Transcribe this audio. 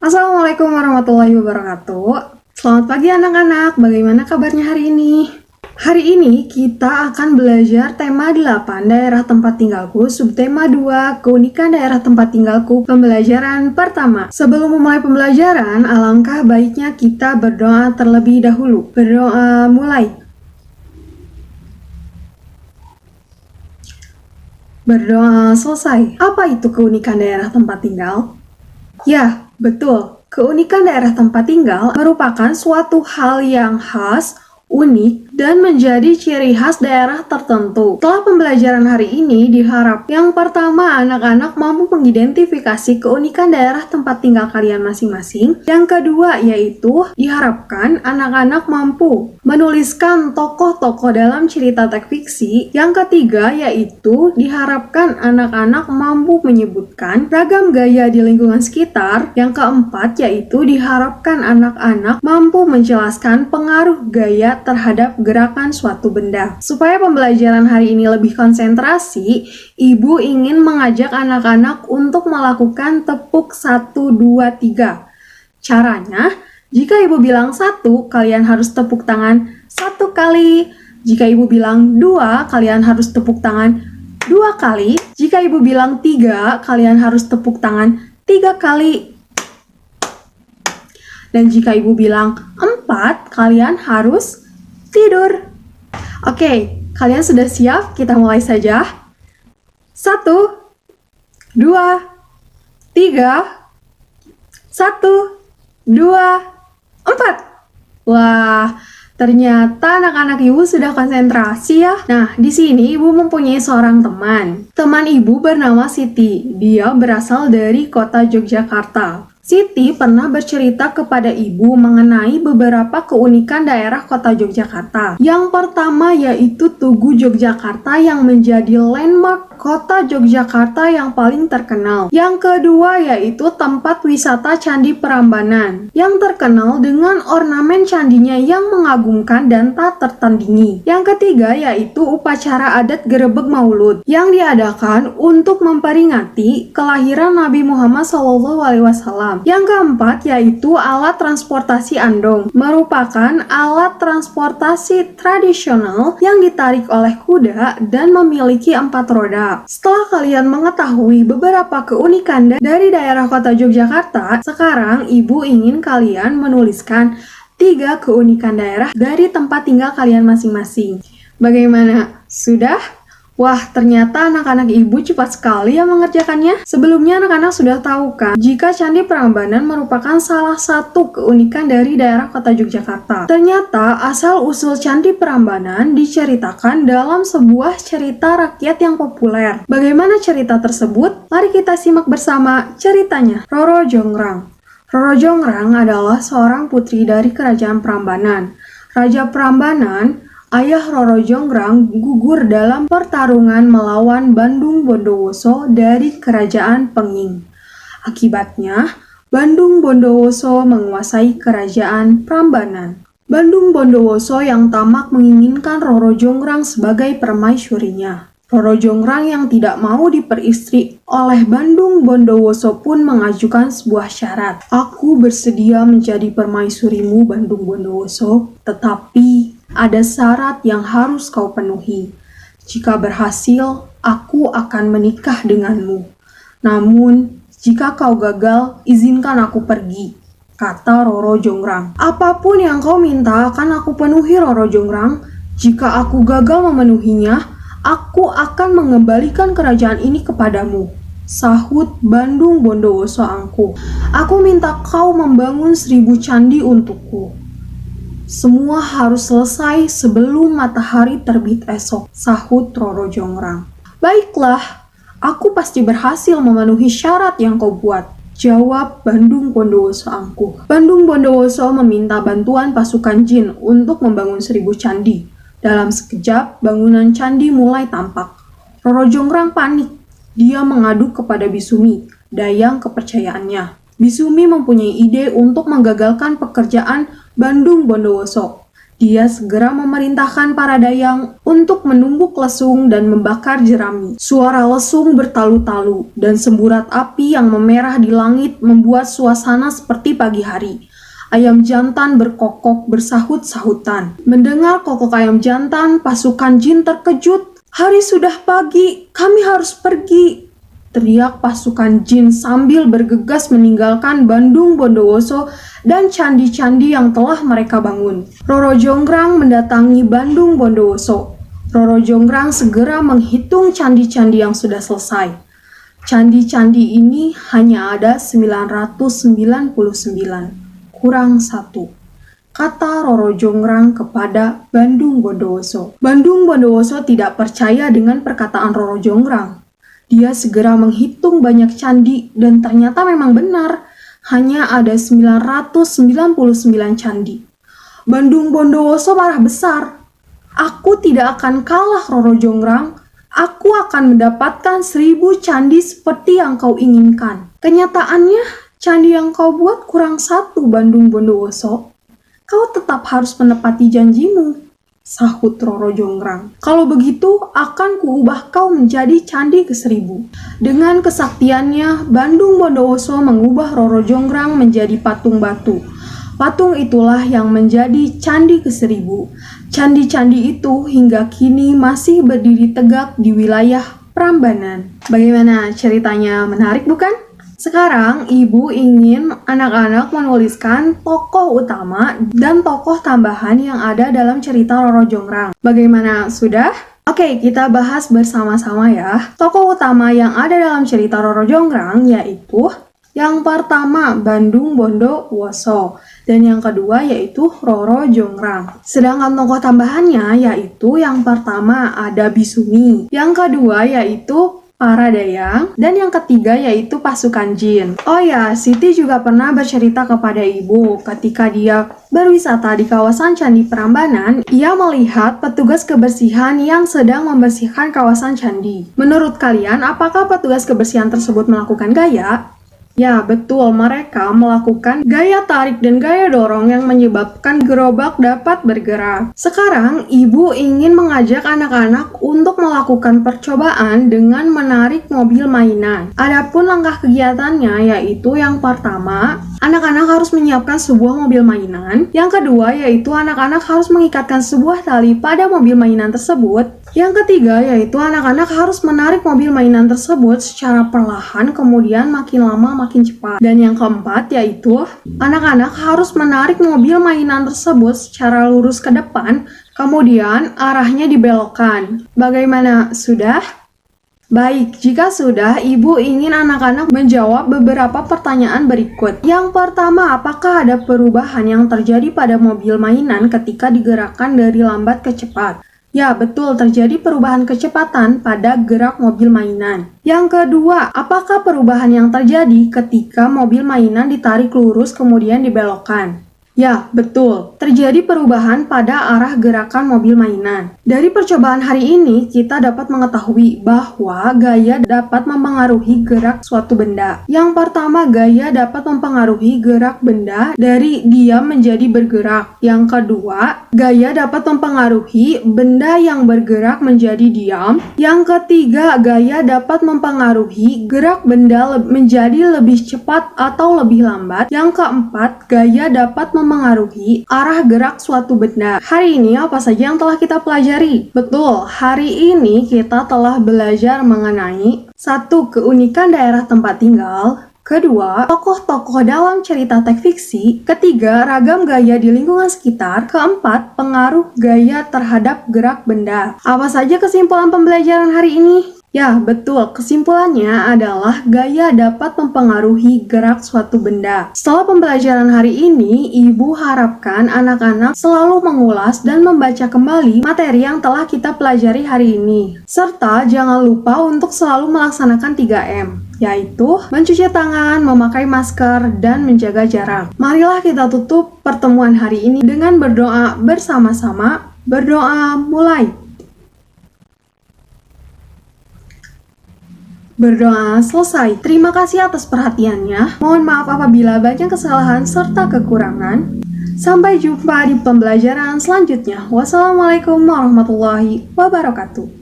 Assalamualaikum warahmatullahi wabarakatuh. Selamat pagi anak-anak, bagaimana kabarnya hari ini? Hari ini kita akan belajar tema 8 daerah tempat tinggalku, subtema 2 keunikan daerah tempat tinggalku, pembelajaran pertama. Sebelum memulai pembelajaran, alangkah baiknya kita berdoa terlebih dahulu. Berdoa mulai. Berdoa selesai. Apa itu keunikan daerah tempat tinggal? Ya, betul. Keunikan daerah tempat tinggal merupakan suatu hal yang khas, unik, dan menjadi ciri khas daerah tertentu. Setelah pembelajaran hari ini diharap yang pertama anak-anak mampu mengidentifikasi keunikan daerah tempat tinggal kalian masing-masing. Yang kedua yaitu diharapkan anak-anak mampu menuliskan tokoh-tokoh dalam cerita teks fiksi. Yang ketiga yaitu diharapkan anak-anak mampu menyebutkan ragam gaya di lingkungan sekitar. Yang keempat yaitu diharapkan anak-anak mampu menjelaskan pengaruh gaya terhadap gerakan suatu benda. Supaya pembelajaran hari ini lebih konsentrasi, Ibu ingin mengajak anak-anak untuk melakukan tepuk 1, 2, 3. Caranya, jika Ibu bilang 1, kalian harus tepuk tangan 1 kali. Jika Ibu bilang 2, kalian harus tepuk tangan 2 kali. Jika Ibu bilang 3, kalian harus tepuk tangan 3 kali. Dan jika Ibu bilang 4, kalian harus tidur. Oke, kalian sudah siap? Kita mulai saja. 1, 2, 3, 1, 2, 4. Wah, ternyata anak-anak Ibu sudah konsentrasi ya. Nah, di sini Ibu mempunyai seorang teman. Teman Ibu bernama Siti. Dia berasal dari kota Yogyakarta. Siti pernah bercerita kepada Ibu mengenai beberapa keunikan daerah kota Yogyakarta. Yang pertama yaitu Tugu Yogyakarta yang menjadi landmark kota Yogyakarta yang paling terkenal. Yang kedua yaitu tempat wisata Candi Prambanan yang terkenal dengan ornamen candinya yang mengagumkan dan tak tertandingi. Yang ketiga yaitu upacara adat Gerebek Maulud yang diadakan untuk memperingati kelahiran Nabi Muhammad SAW. Yang keempat yaitu alat transportasi andong, merupakan alat transportasi tradisional yang ditarik oleh kuda dan memiliki 4 roda. Setelah kalian mengetahui beberapa keunikan dari daerah kota Yogyakarta, sekarang Ibu ingin kalian menuliskan 3 keunikan daerah dari tempat tinggal kalian masing-masing. Bagaimana? Sudah? Wah, ternyata anak-anak Ibu cepat sekali yang mengerjakannya. Sebelumnya anak-anak sudah tahu kan, jika Candi Prambanan merupakan salah satu keunikan dari daerah kota Yogyakarta. Ternyata asal-usul Candi Prambanan diceritakan dalam sebuah cerita rakyat yang populer. Bagaimana cerita tersebut? Mari kita simak bersama ceritanya. Roro Jonggrang. Roro Jonggrang adalah seorang putri dari kerajaan Prambanan. Raja Prambanan, ayah Roro Jonggrang, gugur dalam pertarungan melawan Bandung Bondowoso dari kerajaan Penging. Akibatnya, Bandung Bondowoso menguasai kerajaan Prambanan. Bandung Bondowoso yang tamak menginginkan Roro Jonggrang sebagai permaisurinya. Roro Jonggrang yang tidak mau diperistri oleh Bandung Bondowoso pun mengajukan sebuah syarat. Aku bersedia menjadi permaisurimu Bandung Bondowoso, tetapi ada syarat yang harus kau penuhi. Jika berhasil, aku akan menikah denganmu. Namun, jika kau gagal, izinkan aku pergi, kata Roro Jonggrang. Apapun yang kau minta akan aku penuhi, Roro Jonggrang. Jika aku gagal memenuhinya, aku akan mengembalikan kerajaan ini kepadamu, sahut Bandung Bondowoso angkuh. Aku minta kau membangun 1000 candi untukku. Semua harus selesai sebelum matahari terbit esok, sahut Roro Jonggrang. Baiklah, aku pasti berhasil memenuhi syarat yang kau buat, jawab Bandung Bondowoso angkuh. Bandung Bondowoso meminta bantuan pasukan jin untuk membangun 1000 candi. Dalam sekejap, bangunan candi mulai tampak. Roro Jonggrang panik. Dia mengadu kepada Bisumi, dayang kepercayaannya. Bisumi mempunyai ide untuk menggagalkan pekerjaan Bandung Bondowoso. Dia segera memerintahkan para dayang untuk menumbuk lesung dan membakar jerami. Suara lesung bertalu-talu dan semburat api yang memerah di langit membuat suasana seperti pagi hari. Ayam jantan berkokok bersahut-sahutan. Mendengar kokok ayam jantan, pasukan jin terkejut. "Hari sudah pagi, kami harus pergi," teriak pasukan jin sambil bergegas meninggalkan Bandung Bondowoso dan candi-candi yang telah mereka bangun. Roro Jonggrang mendatangi Bandung Bondowoso. Roro Jonggrang segera menghitung candi-candi yang sudah selesai. Candi-candi ini hanya ada 999, kurang 1, kata Roro Jonggrang kepada Bandung Bondowoso. Bandung Bondowoso tidak percaya dengan perkataan Roro Jonggrang. Dia segera menghitung banyak candi dan ternyata memang benar, hanya ada 999 candi. Bandung Bondowoso marah besar. "Aku tidak akan kalah, Roro Jonggrang. Aku akan mendapatkan 1000 candi seperti yang kau inginkan." "Kenyataannya, candi yang kau buat kurang 1, Bandung Bondowoso. Kau tetap harus menepati janjimu," sahut Roro Jonggrang. "Kalau begitu, akan kuubah kau menjadi candi ke-1000. Dengan kesaktiannya, Bandung Bondowoso mengubah Roro Jonggrang menjadi patung batu. Patung itulah yang menjadi candi ke-1000. Candi-candi itu hingga kini masih berdiri tegak di wilayah Prambanan. Bagaimana ceritanya, menarik bukan? Sekarang, ibu ingin anak-anak menuliskan tokoh utama dan tokoh tambahan yang ada dalam cerita Roro Jonggrang. Bagaimana, sudah? Oke, kita bahas bersama-sama ya. Tokoh utama yang ada dalam cerita Roro Jonggrang yaitu yang pertama Bandung Bondowoso dan yang kedua yaitu Roro Jonggrang. Sedangkan tokoh tambahannya yaitu yang pertama ada Bisumi, yang kedua yaitu para dayang, dan yang ketiga yaitu pasukan jin. Oh ya, Siti juga pernah bercerita kepada ibu ketika dia berwisata di kawasan Candi Prambanan, ia melihat petugas kebersihan yang sedang membersihkan kawasan candi. Menurut kalian, apakah petugas kebersihan tersebut melakukan gaya? Ya, betul, mereka melakukan gaya tarik dan gaya dorong yang menyebabkan gerobak dapat bergerak. Sekarang, ibu ingin mengajak anak-anak untuk melakukan percobaan dengan menarik mobil mainan. Adapun langkah kegiatannya yaitu yang pertama, anak-anak harus menyiapkan sebuah mobil mainan. Yang kedua yaitu anak-anak harus mengikatkan sebuah tali pada mobil mainan tersebut. Yang ketiga yaitu anak-anak harus menarik mobil mainan tersebut secara perlahan, kemudian makin lama makin cepat. Dan yang keempat yaitu anak-anak harus menarik mobil mainan tersebut secara lurus ke depan, kemudian arahnya dibelokkan. Bagaimana, sudah? Baik, jika sudah, ibu ingin anak-anak menjawab beberapa pertanyaan berikut. Yang pertama, apakah ada perubahan yang terjadi pada mobil mainan ketika digerakkan dari lambat ke cepat? Ya, betul, terjadi perubahan kecepatan pada gerak mobil mainan. Yang kedua, apakah perubahan yang terjadi ketika mobil mainan ditarik lurus kemudian dibelokkan? Ya, betul. Terjadi perubahan pada arah gerakan mobil mainan. Dari percobaan hari ini, kita dapat mengetahui bahwa gaya dapat mempengaruhi gerak suatu benda. Yang pertama, gaya dapat mempengaruhi gerak benda dari diam menjadi bergerak. Yang kedua, gaya dapat mempengaruhi benda yang bergerak menjadi diam. Yang ketiga, gaya dapat mempengaruhi gerak benda menjadi lebih cepat atau lebih lambat. Yang keempat, gaya dapat mempengaruhi arah gerak suatu benda. Hari ini apa saja yang telah kita pelajari? Betul, hari ini kita telah belajar mengenai 1. Keunikan daerah tempat tinggal. Kedua, tokoh-tokoh dalam cerita teks fiksi. Ketiga, ragam gaya di lingkungan sekitar. Keempat, pengaruh gaya terhadap gerak benda. Apa saja kesimpulan pembelajaran hari ini? Ya, betul. Kesimpulannya adalah gaya dapat mempengaruhi gerak suatu benda. Setelah pembelajaran hari ini, Ibu harapkan anak-anak selalu mengulas dan membaca kembali materi yang telah kita pelajari hari ini. Serta jangan lupa untuk selalu melaksanakan 3M, yaitu mencuci tangan, memakai masker, dan menjaga jarak. Marilah kita tutup pertemuan hari ini dengan berdoa bersama-sama. Berdoa mulai. Berdoa selesai. Terima kasih atas perhatiannya. Mohon maaf apabila banyak kesalahan serta kekurangan. Sampai jumpa di pembelajaran selanjutnya. Wassalamualaikum warahmatullahi wabarakatuh.